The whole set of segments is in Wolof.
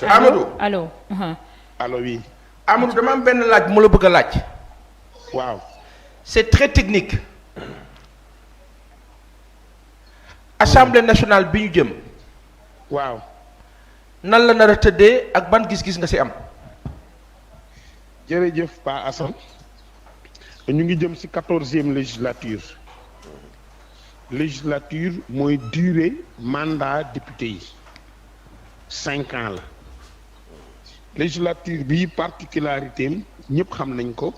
Amadou allo. allo oui. Amadou dama am benn laaj mu la bëgg a laaj. waaw. c'est très technique. Assemblée nationale bi ñu jëm. waaw. nan la nar a tëddee ak ban gis-gis nga ci am. jërëjëf Pa Assane ñu ngi jëm ci 14e législature mooy durée mandat député yi 5 ans la législature bi particularité am ñëpp xam nañ ko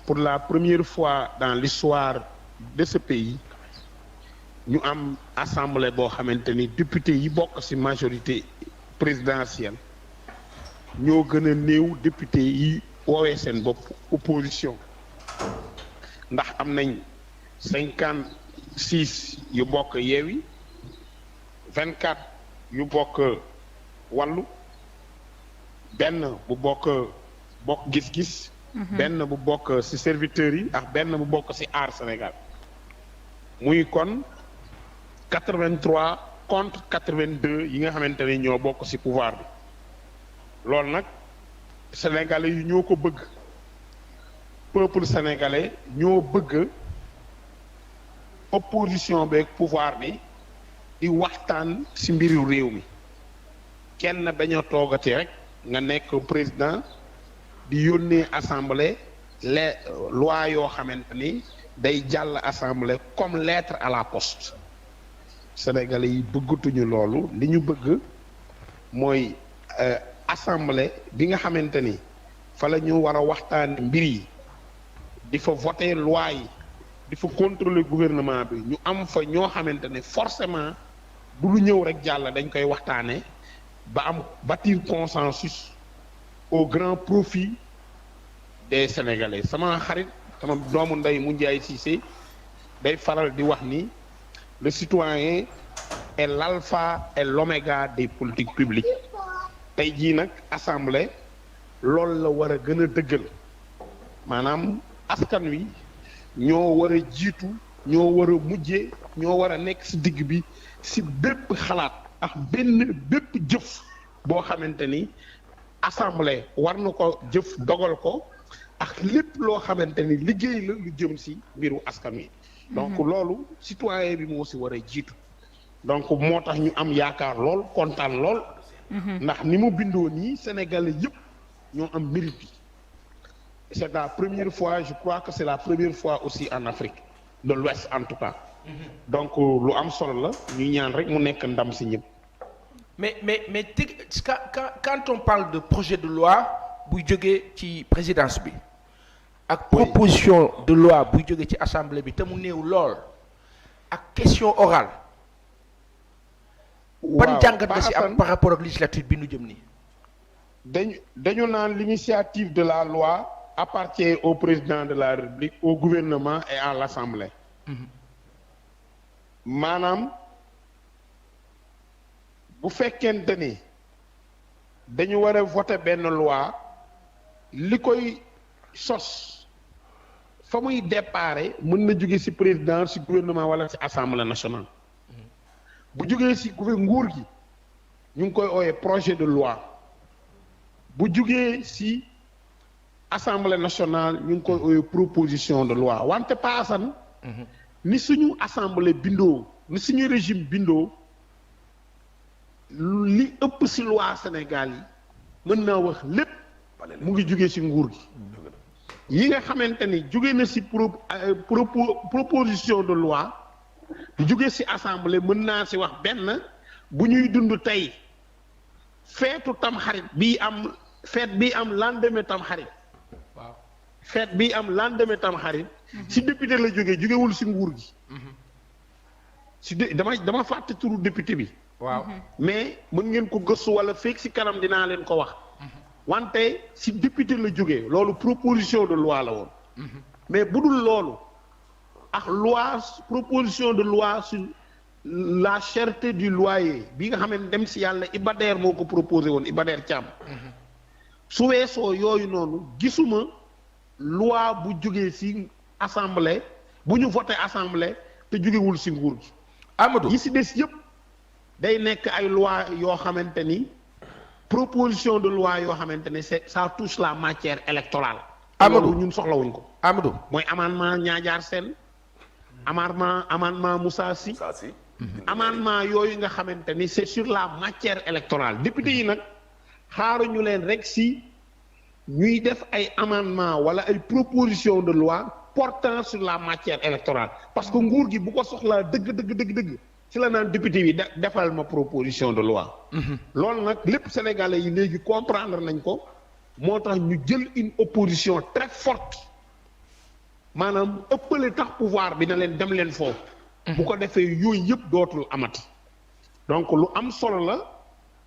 pour la première fois dans l'histoire de ce pays ñu am assemblée boo xamante ni député yi bokk ci majorité présidentielle ñoo gën a néew député yi woowee seen bopp opposition ndax am nañ 56 yu bokk Yewwi 24 yu bokk Wallu benn bu bokk gis-gis. benn bu bokk ci serviteurs yi ak benn bu bokk ci Aar Sénégal muy kon 83 contre 82 yi nga xamante ne ñoo bokk ci pouvoir bi. loolu nag sénégalais yi ñoo ko bëgg peuple sénégalais ñoo bëgg opposition beeg pouvoir bi di waxtaan ci mbiru réew mi kenn bañ a toogati rek nga nekk président di yónnee assemblée les lois yoo xamante ni day jàll assemblée comme lettre à la poste sénégalais yi bëggatuñu loolu li ñu bëgg mooy assemblée bi nga xamante ni fa la ñu war a waxtaan mbir yi di fa voter loi yi di fa contrôler gouvernement bi ñu am fa ñoo xamante ne forcément du lu ñëw rek jàll dañ koy waxtaanee ba am bâtir consensus au grand profit des Sénégalais sama xarit sama doomu ndey mu Ndiaye Cissé day faral di wax ni le citoyen est l'alpha et l'oméga des politiques publiques tey jii nag assemblée loolu la war a gën a dëggal maanaam askan wi ñoo war a jiitu ñoo war a mujje ñoo war a nekk ci digg bi ci bépp xalaat ak bépp jëf boo xamante ni assemblée war na ko jëf dogal ko ak lépp loo xamante ni liggéey la lu jëm ci mbiru askan wi. donc loolu citoyen bi moo ci war a jiitu donc moo tax ñu am yaakaar lool kontaan lool. ndax ni mu bindoo nii Sénégalais yëpp ñoo am mérite bi c'est la première fois je crois que c'est la première fois aussi en Afrique de l'Ouest en tout cas. donc lu am solo la ñuy ñaan rek mu nekk ndam ci ñëpp. mais quand on parle de projet de loi buy jógee ci présidence bi. ak proposition de loi buy jógee ci assemblée bi te mu néew lool ak question orale. ban jàngat nga ci am par rapport ak législature bi nu jëm nii. dañu naan l'initiative de la loi appartient au président de la République au gouvernement et à l'Assemblée. maanaam bu fekkente ni dañu war a voter benn loi li koy sos fa muy déparé mën na jóge ci président ci gouvernement wala ci Assemblée nationale. bu jógee ci nguur gi ñu ngi koy ooyee projet de loi bu jógee ci assemblée nationale ñu ngi koy ooyee proposition de loi wante paasan ni suñu assemblée bindoo ni suñu régime bindoo li ëpp ci loi Sénégal yi mën naa wax lépp mu ngi jógee ci nguur gi yi nga xamante ni jóge na ci proposition de loi di jóge ci assemblée mën naa ci wax benn bu ñuy dund tey feetu tamxarit bii am feet bii am lendemain tamxarit waaw feet bii am lendemain tamxarit ci député la jógewul ci nguur gi ci dama fàtte turu député bi waaw mais mën ngeen ko gëstu walla fekk ci kanam dinaa leen ko wax wante ci député la jógee loolu proposition de loi la woon mais bu dul loolu ak loi proposition de loi sur la cherté du loyer bi nga xam ne dem ci yàlla Iba Der moo ko proposé woon Iba Der Thiam su weesoo yooyu noonu gisuma loi bu jógee ci assemblée bu ñu voté assemblée te jógewul ci nguur gi Amadou yi ci des yëpp day nekk ay loi yoo xamante ni proposition de loi yoo xamante ne ça touche la matière électorale. Amadou loolu ñun soxlawuñ ko. Amadou mooy amendement Niadiar Sène amendement Moussa Sy. amendement yooyu nga xamante ni c'est sur la matière électorale député yi nag xaaruñu leen rek si ñuy def ay amendement wala ay proposition de loi portant sur la matière électorale parce que nguur gi bu ko soxlaa dëgg ci la naan député yi defal ma proposition de loi. loolu nag lépp sénégalais yi léegi comprendre nañ ko moo tax ñu jël une opposition très forte maanaam ëppale tax pouvoir bi na leen dem leen foofu. bu ko defee yooyu yëpp dootul amati. donc lu am solo la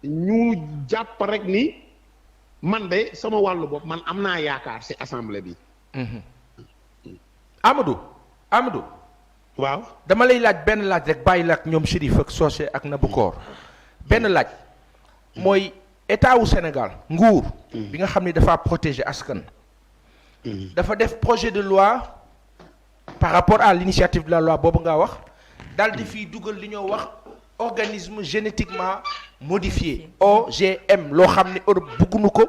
ñu jàpp rek ni man de sama wàllu bopp man am naa yaakaar ci assemblée bi. Amadou. waaw dama lay laaj benn laaj rek bàyyi la ak ñoom Chérif ak Socé ak Naboucor benn laaj mooy état wu Sénégal nguur. bi nga xam ni dafa protéger askan. dafa def projet de loi par rapport à l'initiative de la loi boobu nga wax daal di fiy dugal li ñoo wax organisme génétiquement modifié OGM loo xam ni Europe buggunu ko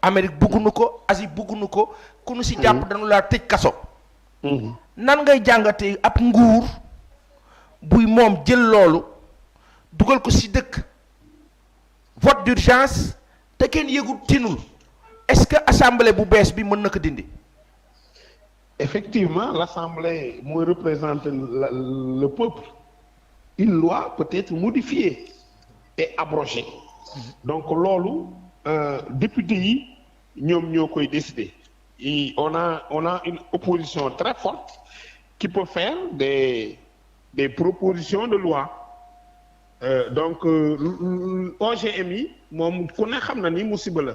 Amérique buggunu ko Asie buggunu ko ku nu si jàpp dañu laa tëj kaso. nan ngay jàngatee ab nguur buy moom jël loolu dugal ko ci dëkk vote d'urgence te kenn yëgut tinul est-ce que assemblée bu bees bi mën na ko dindi. effectivement l'assemblée mooy représenter le peuple une loi peut être modifiée et abrogée donc loolu député yi ñoom ñoo koy décider. Et on a une opposition très forte qui peut faire des propositions de loi donc OGM yi moom ku ne xam na ni musiba la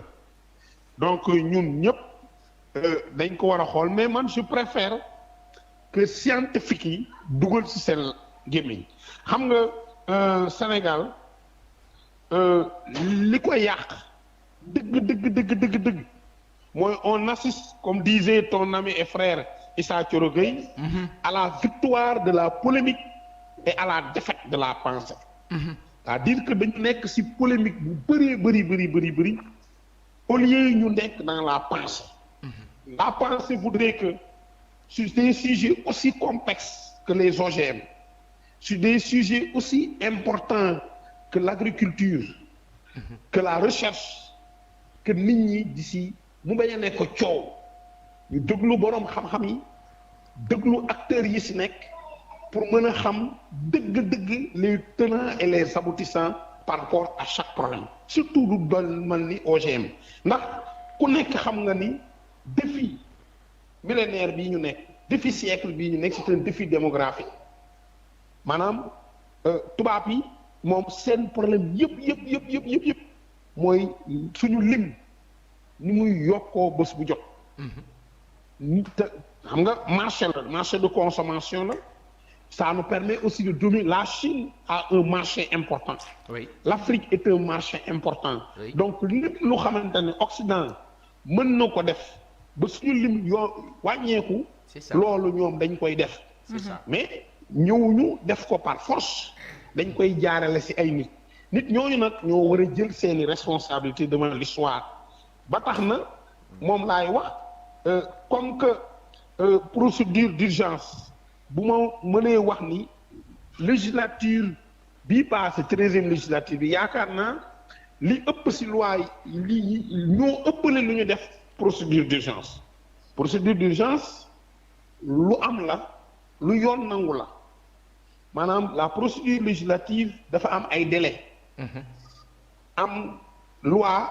donc ñun ñëpp dañ ko war a xool mais man je préfère que scientifique yi dugal ci seen gémmiñ xam nga Sénégal li ko yàq dëgg mooy on assiste comme disait ton ami et frère Issa Thioro Gueye à la victoire de la polémique et à la défaite de la pensée. C'est-à-dire que dañu nekk ci polémique bu bëri au lieu ñu nekk dans la pensée. La pensée voudrait que sur des sujets aussi complexes que les OGM, sur des sujets aussi importants que l'agriculture, que la recherche, que nit ñi d'ici mu bañ a nekk coow ñu déglu boroom xam-xam yi déglu acteurs yi ci nekk pour mën a xam dëgg-dëgg les tenants et les aboutissants par rapport à chaque problème surtout du doon mel ni OGM ndax ku nekk xam nga ni défi millénaire bii ñu nekk défi siècle bii ñu nekk c'est un défi démographique maanaam tubaab yi moom seen problème yëpp mooy suñu lim ni muy yokkoo bés bu jot. te xam nga marché de consommation la ça nous permet aussi de dominer. La Chine a un marché important. Oui. L'Afrique est un marché important. Oui. Donc lépp lu xamante ne Occident mën na ko def ba suñu lim wàññeeku. C'est ça. loolu ñoom dañ koy def. C'est ça. mais ñëwuñu def ko par force dañ koy jaarale ci ay nit ñooñu nag ñoo war a jël seeni responsabilités devant l'histoire ba tax na moom laay wax comme que procédure d'urgence bu ma mënee wax ni législature bii passé 13e législature bi yaakaar naa li ëpp ci loi yi ñoo ëppale lu ñu def procédure d'urgence lu am la lu yoon nangu la maanaam la procédure législative dafa am ay délais. am loi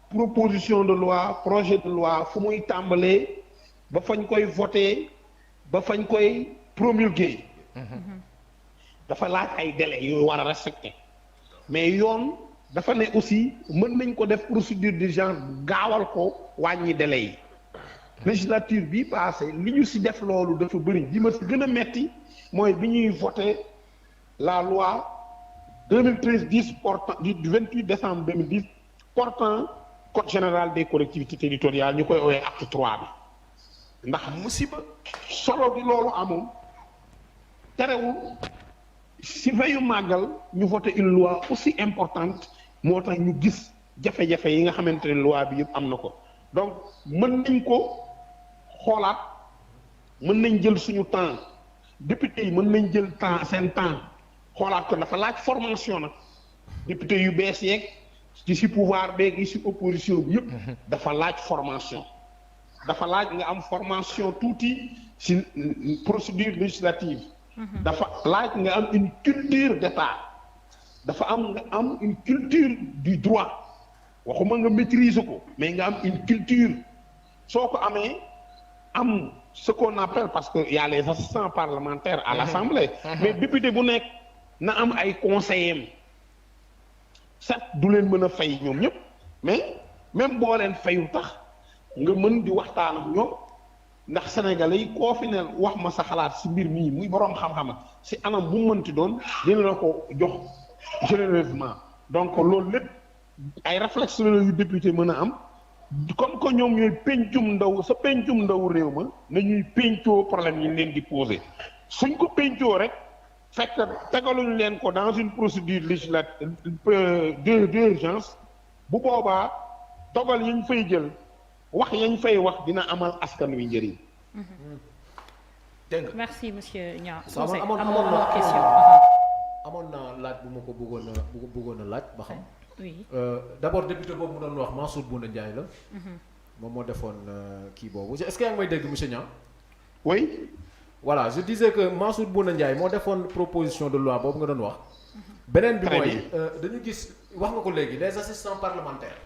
proposition de loi projet de loi fu muy tàmbalee ba fañ koy voter ba fañ koy promulguer. dafa laaj ay délais yooyu war a respecter mais yoon dafa ne aussi mën nañ ko def procédure d'urgence gaawal ko wàññi délais yi. législature bi passé li ñu ci def loolu dafa bëri li ma ci gën a metti mooy bi ñuy voter la loi 2013-10 portant du 28 décembre 2010 portant code général des collectivités territoriales ñu koy woowee acte 3 bi ndax musiba solo bi loolu amoon terewul ci veyu màggal ñu voté une loi aussi importante moo tax ñu gis jafe-jafe yi nga xamante ne loi bi yëpp am na ko donc mën nañ ko xoolaat mën nañ jël suñu temps député yi mën nañ jël temps seen temps xoolaat ko dafa laaj formation nag député yu bees yeeg ci si pouvoir beeg yi si opposition bi yëpp dafa laaj formation dafa laaj nga am formation tuuti si procédure législative dafa laaj nga am une culture d'état dafa am nga am une culture du droit waxuma nga maîtriser ko mais nga am une culture soo ko amee am ce qu'on appelle parce que y a les assistants parlementaires à l'Assemblée mais député bu nekk na am ay conseillers certes du leen mën a fay ñoom ñëpp mais même boo leen fayu tax nga mën di waxtaan ak ñoom ndax sénégalais yi koo fi ne wax ma sa xalaat si mbir mii muy boroom xam-xam si anam bu mu mënti doon dina la ko jox généreusement donc loolu lépp ay réflexe la yu député mën a am comme que ñoom ñooy pencum ndaw sa pencum ndaw réew ma nañuy pencoo problème yi leen di poser suñ ko pencoo rek fekk tegaluñu leen ko dans une procédure législative d'urgence bu boobaa dogal yañ fay jël wax yañ fay wax dina amal askan wi njëriñ. dégg nga. merci monsieur Niang. amoon na question. amoon na laaj bu ma ko bëggoon a laaj ba xam. oui d'abord député boobu mu doon wax Mansour Bouna Ndiaye la. moom moo defoon kii boobu est-ce que yaa ngi may dégg monsieur Niang. oui. voilà je disais que Mansour Bouna Ndiaye moo defoon proposition de loi boobu nga doon wax. beneen bi mooy dañu gis wax nga ko léegi les assistants parlementaires.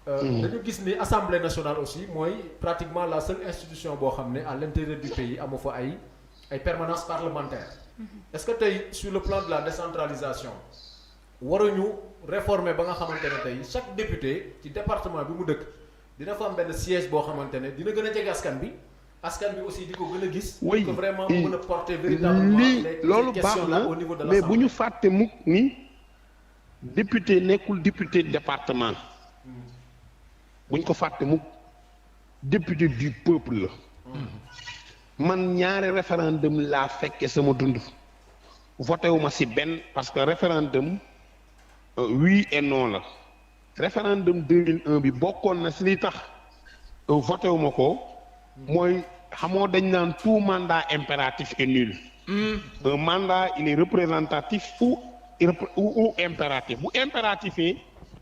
dañu gis ni assemblée nationale aussi mooy pratiquement la seule institution boo xam ne à l'intérieur du pays amu fa ay permanence parlementaire. est-ce que tey sur le plan de la décentralisation waruñu réformer ba nga xamante ne tey chaque député ci département bi mu dëkk dina fa am benn siège boo xamante ne dina gën a jege askan bi aussi di ko gën a gis. oui que vraiment mu mën a porter véritablement les loolu questions là au niveau de l'Assemblée. mais bu ñu fàtte mukk ni député nekkul député département. buñ ko fàtte mukk député du peuple la. man ñaari référendum laa fekke sama dund. voté wu ma ci benn parce que référendum oui et non la. référendum 2001 bi bokkoon na ci li tax voté wu ma ko. mooy xamoo dañ naan tout mandat impératif est nul. un mandat il est représentatif ou impératif bu impératifee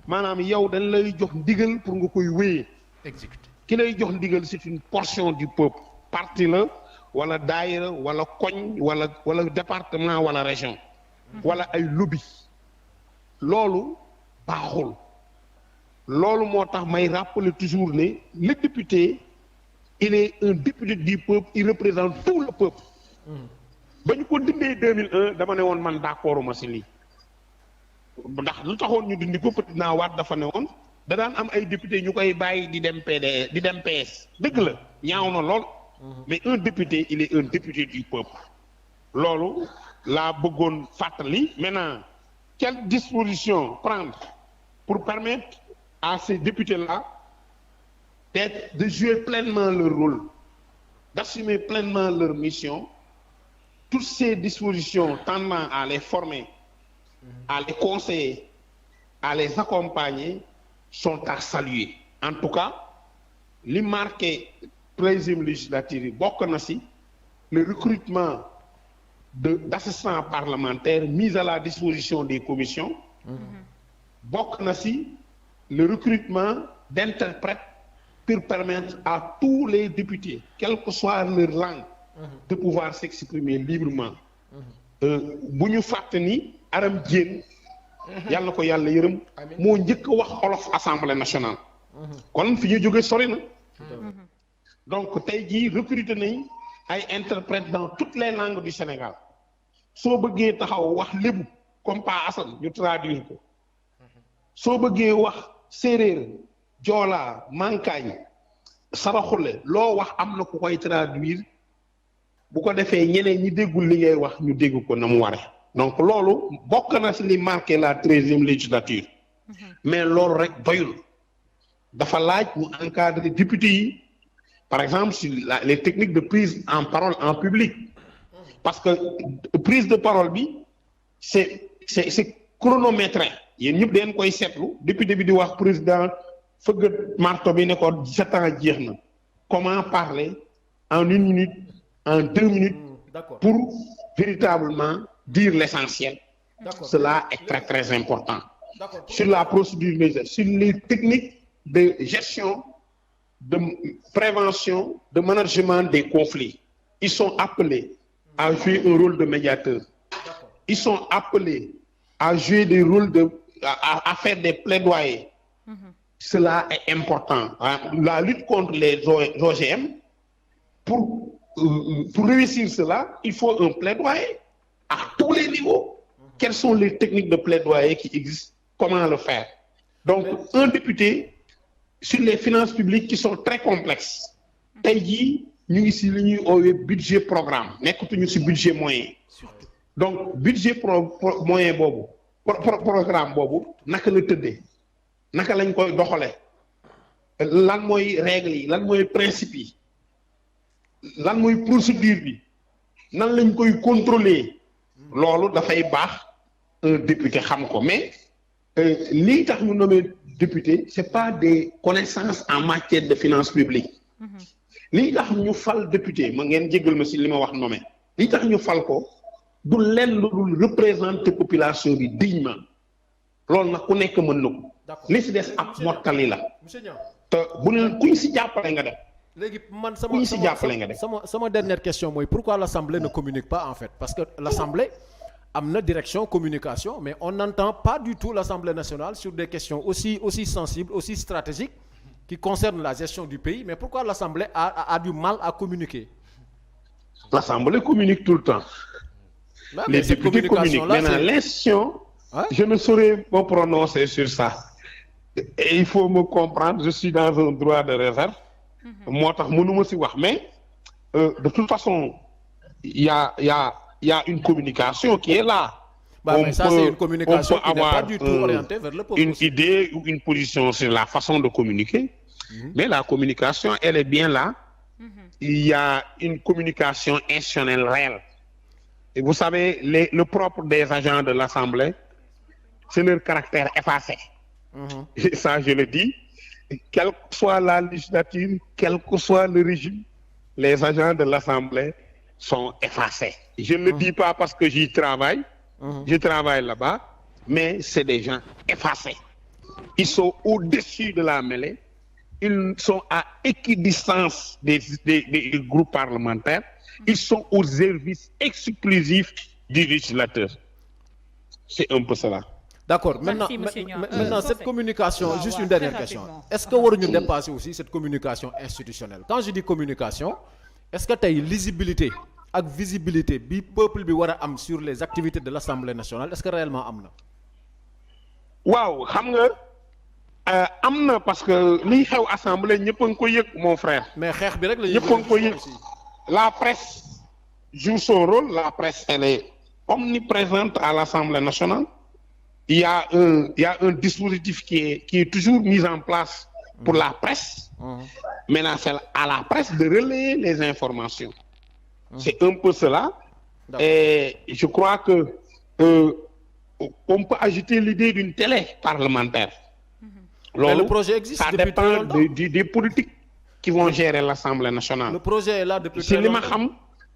maanaam yow dañ lay jox ndigal pour nga koy wéyee. exécuté ki lay jox ndigal c'est une portion du peuple parti la wala daayira wala koñ wala département wala région. wala ay lobby. loolu baaxul. loolu moo tax may rappeler toujours ne le député il est un député du peuple il représente tout le peuple. ba ñu ko dindee 2001 dama ne woon man d'accord ma ci lii. ndax lu taxoon ñu dindi ko président Wade dafa ne woon da daan am ay député ñu koy bàyyi di dem PDS di dem PS dëgg la ñaaw na lool. mais un député il est un député du peuple. loolu laa bëggoon fàttali maintenant quelle disposition prendre pour permettre à ces députés-là de jouer pleinement leur rôle d'assumer pleinement leur mission. Toutes ces dispositions tendant à les former, à les conseiller, à les accompagner sont à saluer. En tout cas, li marqué 13e législature bokk na ci le recrutement d'assistants parlementaires mis à la disposition des commissions. bokk na ci le recrutement d'interprètes pour permettre à tous les députés, quelle que soit leur langue, de pouvoir s'exprimer librement. bu ñu fàtte ni Aram Dieng. yàlla na ko yàlla yërëm. moo njëkk a wax olof assemblée nationale. kon fi ñu jógee sori na. donc tey jii recruter nañ ay interprètes dans toutes les langues du Sénégal. soo bëggee taxaw wax lébu comme Pa Assane ñu traduire ko. soo bëggee wax séeréer joola mankaañ saraxule loo wax am na ku koy traduire. bu ko defee ñeneen ñi déggul li ngay wax ñu dégg ko na mu ware donc loolu bokk na ci li marqué la 13e législature. mais loolu rek doyul dafa laaj mu encadrer député yi par exemple sur les techniques de prise en parole en public parce que prise de parole bi c'est chronométré yéen ñëpp dañ koy seetlu député bi di wax président fëgg marto bi ne ko 7 ans jeex na comment parler en 1 minute en 2 minutes pour véritablement dire l'essentiel. Cela est très très important. Sur la procédure, sur les techniques de gestion, de prévention, de management des conflits, ils sont appelés à jouer un rôle de médiateur. Ils sont appelés à jouer des rôles à faire des plaidoyers. Cela est important. La lutte contre les OGM, pour réussir cela, il faut un plaidoyer à tous les niveaux. Quelles sont les techniques de plaidoyer qui existent? Comment le faire? Donc, un député sur les finances publiques qui sont très complexes. Tey jii ñu ngi ci li ñuy oowee budget programme nekkatuñu ci budget moyen. Donc budget moyen boobu programme boobu naka la tëddee naka lañ koy doxalee lan mooy règle yi lan mooy principe yi lan mooy procédure bi nan lañ koy contrôler loolu dafay baax un député xam ko mais lii tax ñu nommé député c'est pas des connaissances en matière de finances publiques lii tax ñu fal député ma ngeen jéggal ma ci li ma wax nommé lii tax ñu fal ko du lenn lu dul représenter population bi dignement loolu nag ku nekk mën na ko li ci des ab mottali la te bu ne kuñ ci jàppale nga def léegi man kuñ ci jàppale nga def sama dernière question mooy pourquoi l'Assemblée ne communique pas en fait parce que l'Assemblée am na direction communication mais on n'entend pas du tout l'Assemblée nationale sur des questions aussi sensibles aussi stratégiques qui concernent la gestion du pays mais pourquoi l'Assemblée a du mal à communiquer? L'Assemblée communique tout le temps. Les députés communiquent. Maintenant, l'institution, je ne saurais me prononcer sur ça. Et il faut me comprendre, je suis dans un droit de réserve. Moo tax mënuma ci wax mais de toute façon il y a une communication qui est là. Mais ça c'est une communication qui n'est pas du tout orientée vers le peuple. Une idée ou une position sur la façon de communiquer. Mais la communication, elle est bien là. Il y a une communication institutionnelle réelle. Et vous savez, le propre des agents de l'Assemblée, c'est leur caractère effacé. Et ça, je le dis, quelle que soit la législature, quel que soit le régime, les agents de l'Assemblée sont effacés. Je ne le dis pas parce que j'y travaille, je travaille là-bas, mais c'est des gens effacés. Ils sont au-dessus de la mêlée, ils sont à équidistance des groupes parlementaires, ils sont au service exclusif du législateur. C'est un peu cela. D'accord. Maintenant, cette communication, juste une dernière question. Est-ce que waruñu dépasser aussi cette communication institutionnelle? Quand je dis communication, est-ce que tey lisibilité ak visibilité bi peuple bi war a am sur les activités de l'Assemblée nationale est-ce que réellement am na? waaw xam nga am na parce que liy xew assemblée ñëpp a ngi ko yëg mon frère. mais xeex bi rek la ñëpp a ngi ko yëg. La presse joue son rôle, la presse elle est omniprésente à l'Assemblée nationale. Il y a un dispositif qui est toujours mis en place pour la presse. Maintenant, c'est à la presse de relayer les informations. C'est un peu cela. Et je crois que on peut agiter l'idée d'une télé parlementaire. Mais le projet existe depuis très longtemps. Ça dépend des politiques qui vont gérer l'Assemblée nationale. Le projet est là depuis très longtemps.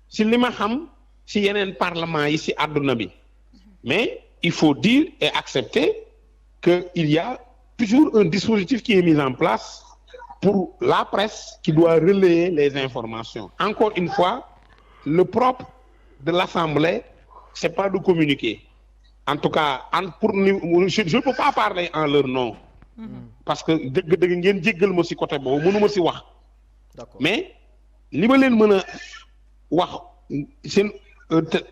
Si li ma xam si yeneen parlement yi si àdduna bi. Mais il faut dire et accepter qu'il y a toujours un dispositif qui est mis en place pour la presse qui doit relayer les informations. Encore une fois, le propre de l'Assemblée, c'est pas de communiquer. En tout cas, je ne peux pas parler en leur nom. Parce que dëgg ngeen jéggal ma ci côté boobu mënuma ci wax. Mais li ma leen mën a wax seen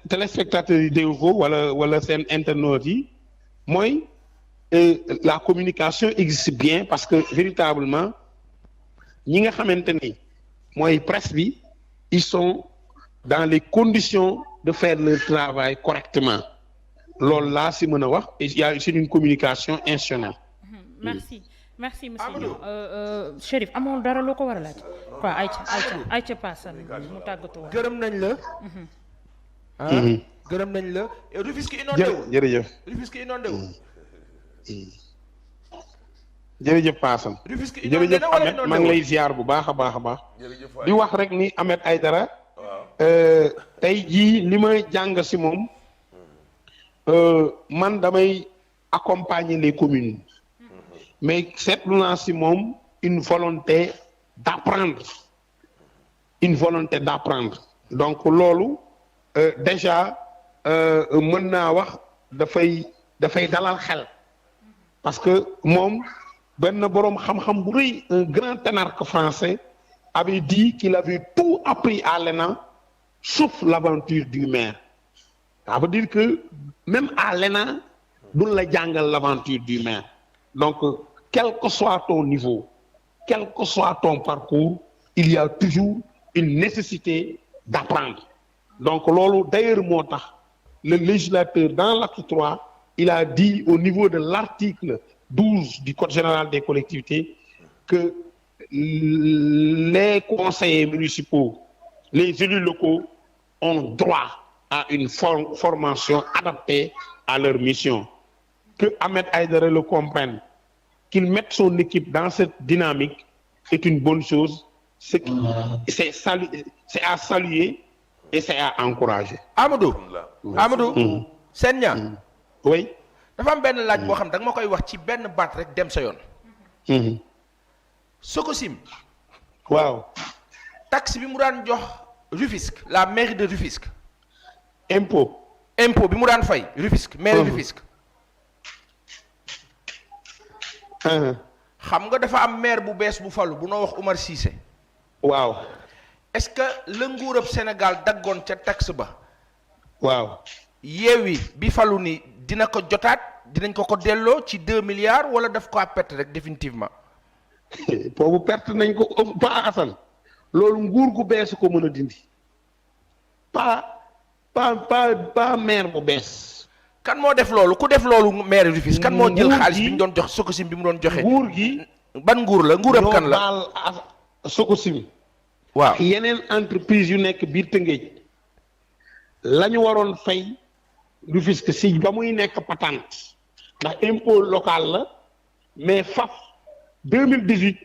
téléspectateurs yi dégg ko wala seen internautes yi mooy la communication existe bien parce que véritablement ñi nga xamante ni mooy presse bi ils sont dans les conditions de faire leur travail correctement loolu laa ci mën a wax et c'est une communication institutionnelle. merci monsieur Niang Chérif amoon dara loo ko war a laaj waaw ayca paasan mu tàggatoo gërëm nañ la gërëm nañ la Rufisque inondé wu jërëjëf Rufisque inondé wu jërëjëf Paasan. Rufisque jërëjëf Ahmed maa ngi lay ziar bu baax a baax a baax. di wax rek ni Ahmed Aïdara. tey jii li may jàng si moom. man damay accompagner les communes. mais seetlu naa si moom une volonté d'apprendre. une volonté d'apprendre. donc loolu déjà mën naa wax dafay dalal xel. parce que moom benn boroom xam-xam bu rëy un grand énarque français avait dit qu'il avait tout appris à l'ENA sauf l'aventure du maire. ça veut dire que même à l'ENA duñ la jàngal l'aventure du maire. donc quel que soit ton niveau quel que soit ton parcours il y a toujours une nécessité d'apprendre. donc loolu d'ailleurs moo tax le législateur dans l'acte 3 il a dit au niveau de l'article 12 du Code général des collectivités que les conseillers municipaux, les élus locaux ont droit à une formation adaptée à leur mission. Que Ahmed Aïdara le comprenne, qu'il mette son équipe dans cette dynamique est une bonne chose. C'est à saluer et c'est à encourager. Amadou Senya. Oui. dafa am benn laaj boo xam da nga ma koy wax ci benn baat rek dem sa yoon. Sococim. waaw. taxe bi mu daan jox Rufisque la mairie de Rufisque. impôt bi mu daan fay Rufisque mairie Rufisque. xam nga dafa am maire bu bees bu falu bu noo wax Oumar Cissé. waaw. est-ce que la nguurab Sénégal daggoon ca taxe ba. waaw. Yewwi bi falu ni dina ko jotaat dinañ ko delloo ci 2 milliards wala daf ko perte rek définitivement. boobu perte nañ ko pas Assane loolu nguur gu bees ko mën a dindi pas maire bu bees. kan moo def loolu ku def loolu maire Rufisque kan moo jël xaalis bi ñu doon jox Sococim bi mu doon joxe. nguur gi ban nguur la nguurab kan la ñoo baal Sococim. waaw yeneen entreprise yu nekk biir Tëngéej la ñu waroon fay Rufisque si ba muy nekk patente ndax impôt local la mais faf 2018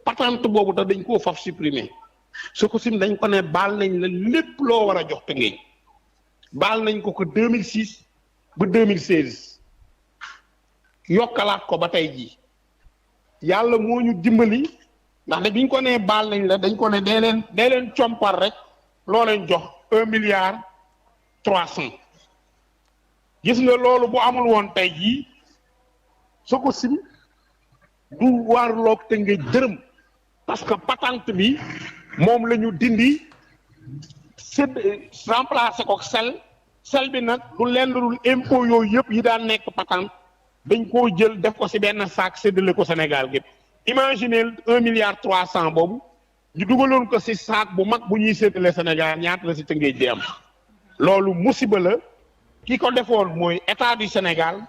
patente boobu tax dañ koo faf supprimer Sococim dañ ko ne baal nañ la lépp loo war a jox Tëngéej baal nañ ko 2006 ba 2016 yokkalaat ko ba tey jii yàlla moo ñu dimbali ndax de biñ ko nee baal nañ la dañ ko ne dee leen compar rek loo leen jox 1 milliard 300 gis nga loolu bu amul woon tey jii Sococim du warloog Tëngéej dërëm parce que patente bi moom la ñu dindi remplacé ko sel bi nag du lenn dul impôt yooyu yëpp yi daan nekk patente dañ koo jël def ko ci benn saak séddale ko Sénégal gépp imaginez 1 milliard 300 boobu ñu dugaloon ko ci saak bu mag bu ñuy séddale Sénégal ñaata la ci Tëngéej di am loolu musiba la ki ko defoon mooy état du Sénégal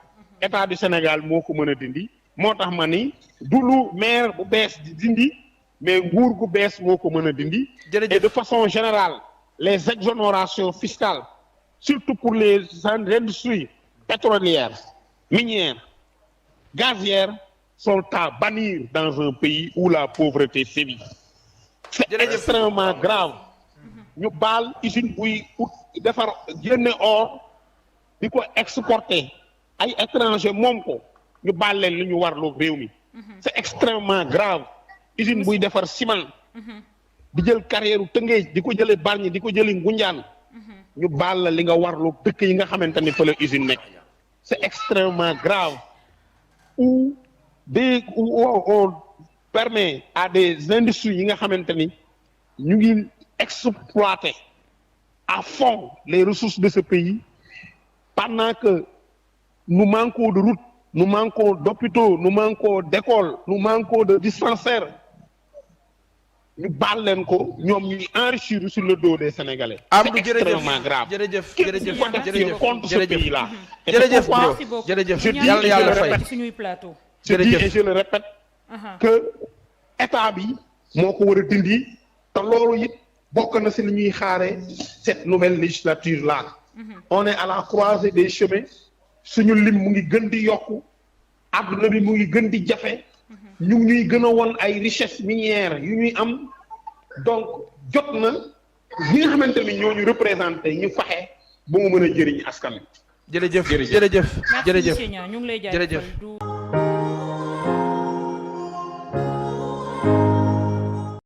moo ko mën a dindi moo tax ma ni du lu maire bu bees di dindi mais nguur gu bees moo ko mën a dindi. et de façon générale les exonérations fiscales surtout pour les industries pétrolières minières gazières sont à bannir dans un pays où la pauvreté sévit. C'est extrêmement grave ñu baal usine buy defar génne or di ko exporter ay étranger moom ko ñu baal leen li ñu warloo réew mi. C'est extrêmement grave usine buy defar ciment di jël carrière Tëngéej di ko jëlee Bargny di ko jëlee Ngoundiane ñu baal la li nga warloo dëkk yi nga xamante ni fa la usine nekk. C'est extrêmement grave où on permet à des industries yi nga xamante ni ñu ngi exploiter à fond les ressources de ce pays pendant que nous manquons de routes, nous manquons d'hôpitaux, nous manquons d'écoles, nous manquons de dispensaires. ñu baal leen ko ñoom ñuy enrichir sur le dos des Sénégalais. C'est extrêmement grave. jërëjëf contre ce pays là. jërëjëf yàlla fay suñuy plateau. je dis et je le répète que état bi moo ko war a dindi te loolu it bokk na si li ñuy xaare cette nouvelle législature là. On est à la croisée des chemins suñu lim mu ngi gën di yokku àdduna bi mu ngi gën di jafe ñu ngi ñuy gën a won ay richesse minière yu ñuy am donc jot na ñi nga xamante ni ñoo ñu représenté ñu fexe ba mu mën a jëriñ askan wi. jërëjëf jërëjëf merci monsieur Niang ñu ngi lay jaajëfal.